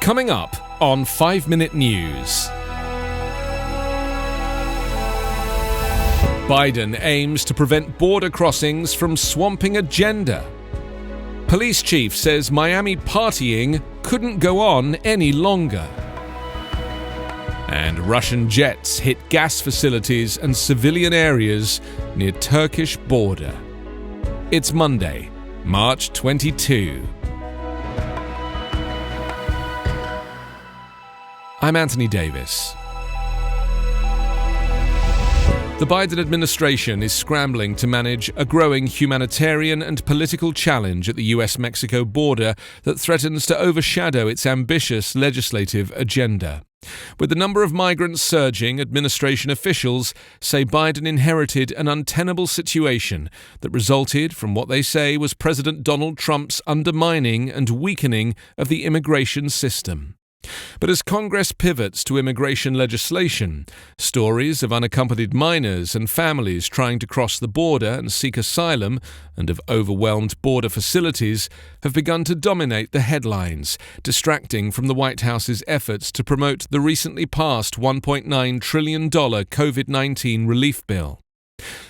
Coming up on 5 Minute News. Biden aims to prevent border crossings from swamping agenda. Police chief says Miami partying couldn't go on any longer. And Russian jets hit gas facilities and civilian areas near Turkish border. It's Monday, March 22. I'm Anthony Davis. The Biden administration is scrambling to manage a growing humanitarian and political challenge at the US-Mexico border that threatens to overshadow its ambitious legislative agenda. With the number of migrants surging, administration officials say Biden inherited an untenable situation that resulted from what they say was President Donald Trump's undermining and weakening of the immigration system. But as Congress pivots to immigration legislation, stories of unaccompanied minors and families trying to cross the border and seek asylum, and of overwhelmed border facilities, have begun to dominate the headlines, distracting from the White House's efforts to promote the recently passed $1.9 trillion COVID-19 relief bill.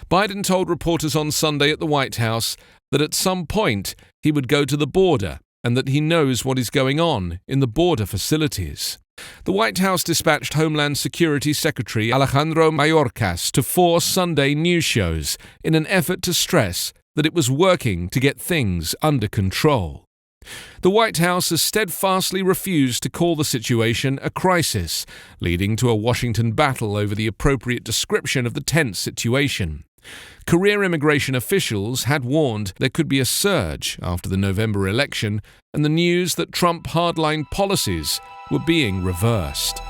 Biden told reporters on Sunday at the White House that at some point he would go to the border and that he knows what is going on in the border facilities. The White House dispatched Homeland Security Secretary Alejandro Mayorkas to 4 Sunday news shows in an effort to stress that it was working to get things under control. The White House has steadfastly refused to call the situation a crisis, leading to a Washington battle over the appropriate description of the tense situation. Career immigration officials had warned there could be a surge after the November election and the news that Trump hardline policies were being reversed.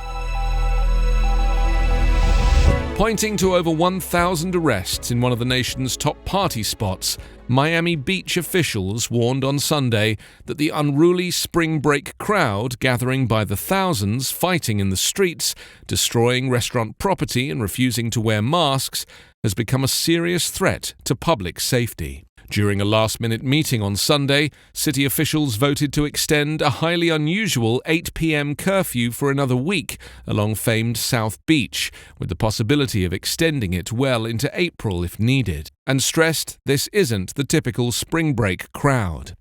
Pointing to over 1,000 arrests in one of the nation's top party spots, Miami Beach officials warned on Sunday that the unruly spring break crowd gathering by the thousands, fighting in the streets, destroying restaurant property and refusing to wear masks, has become a serious threat to public safety. During a last-minute meeting on Sunday, city officials voted to extend a highly unusual 8 p.m. curfew for another week along famed South Beach, with the possibility of extending it well into April if needed, and stressed this isn't the typical spring break crowd.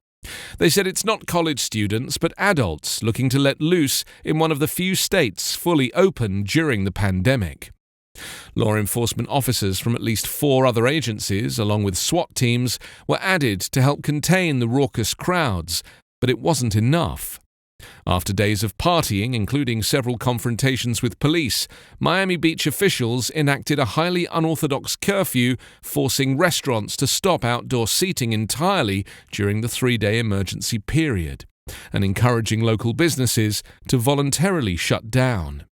They said it's not college students but adults looking to let loose in one of the few states fully open during the pandemic. Law enforcement officers from at least 4 other agencies, along with SWAT teams, were added to help contain the raucous crowds, but it wasn't enough. After days of partying, including several confrontations with police, Miami Beach officials enacted a highly unorthodox curfew, forcing restaurants to stop outdoor seating entirely during the 3-day emergency period, and encouraging local businesses to voluntarily shut down.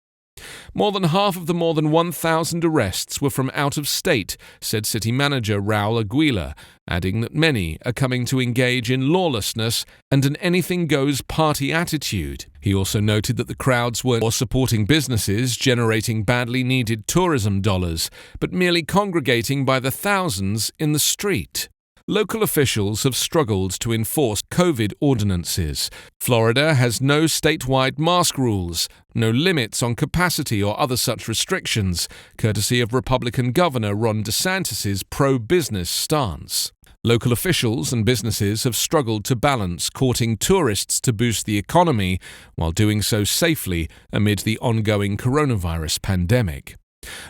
More than half of the more than 1,000 arrests were from out of state, said City Manager Raul Aguilar, adding that many are coming to engage in lawlessness and an anything-goes party attitude. He also noted that the crowds weren't supporting businesses generating badly needed tourism dollars, but merely congregating by the thousands in the street. Local officials have struggled to enforce COVID ordinances. Florida has no statewide mask rules, no limits on capacity or other such restrictions, courtesy of Republican Governor Ron DeSantis' pro-business stance. Local officials and businesses have struggled to balance courting tourists to boost the economy while doing so safely amid the ongoing coronavirus pandemic.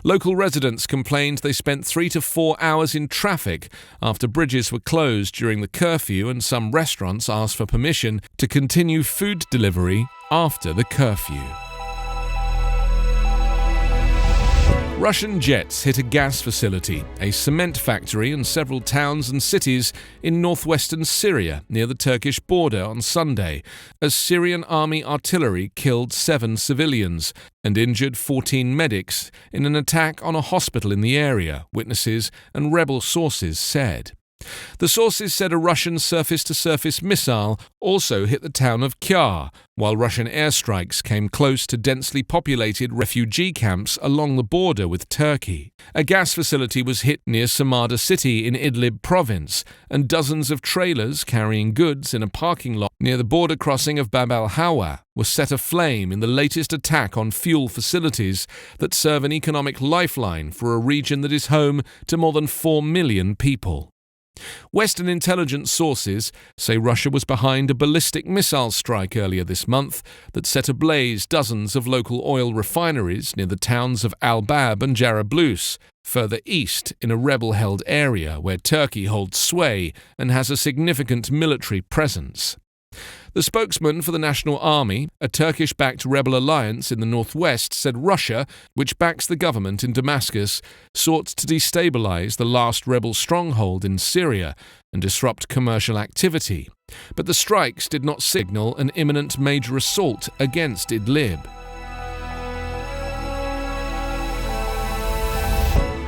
Local residents complained they spent 3 to 4 hours in traffic after bridges were closed during the curfew, and some restaurants asked for permission to continue food delivery after the curfew. Russian jets hit a gas facility, a cement factory, and several towns and cities in northwestern Syria near the Turkish border on Sunday, as Syrian army artillery killed 7 civilians and injured 14 medics in an attack on a hospital in the area, witnesses and rebel sources said. The sources said a Russian surface-to-surface missile also hit the town of Khyar, while Russian airstrikes came close to densely populated refugee camps along the border with Turkey. A gas facility was hit near Samada city in Idlib province, and dozens of trailers carrying goods in a parking lot near the border crossing of Bab al-Hawa were set aflame in the latest attack on fuel facilities that serve an economic lifeline for a region that is home to more than 4 million people. Western intelligence sources say Russia was behind a ballistic missile strike earlier this month that set ablaze dozens of local oil refineries near the towns of Al-Bab and Jarablus, further east in a rebel-held area where Turkey holds sway and has a significant military presence. The spokesman for the National Army, a Turkish-backed rebel alliance in the northwest, said Russia, which backs the government in Damascus, sought to destabilize the last rebel stronghold in Syria and disrupt commercial activity. But the strikes did not signal an imminent major assault against Idlib.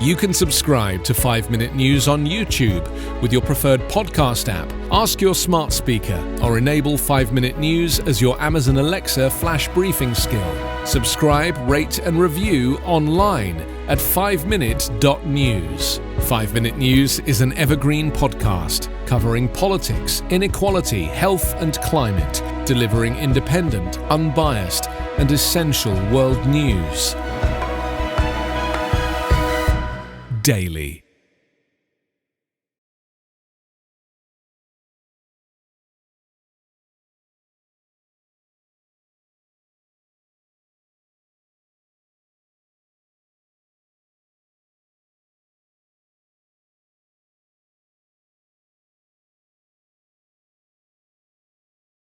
You can subscribe to 5-Minute News on YouTube with your preferred podcast app. Ask your smart speaker or enable 5-Minute News as your Amazon Alexa flash briefing skill. Subscribe, rate and review online at 5minute.news. 5-Minute News is an Evergreen Podcast covering politics, inequality, health and climate, delivering independent, unbiased and essential world news daily.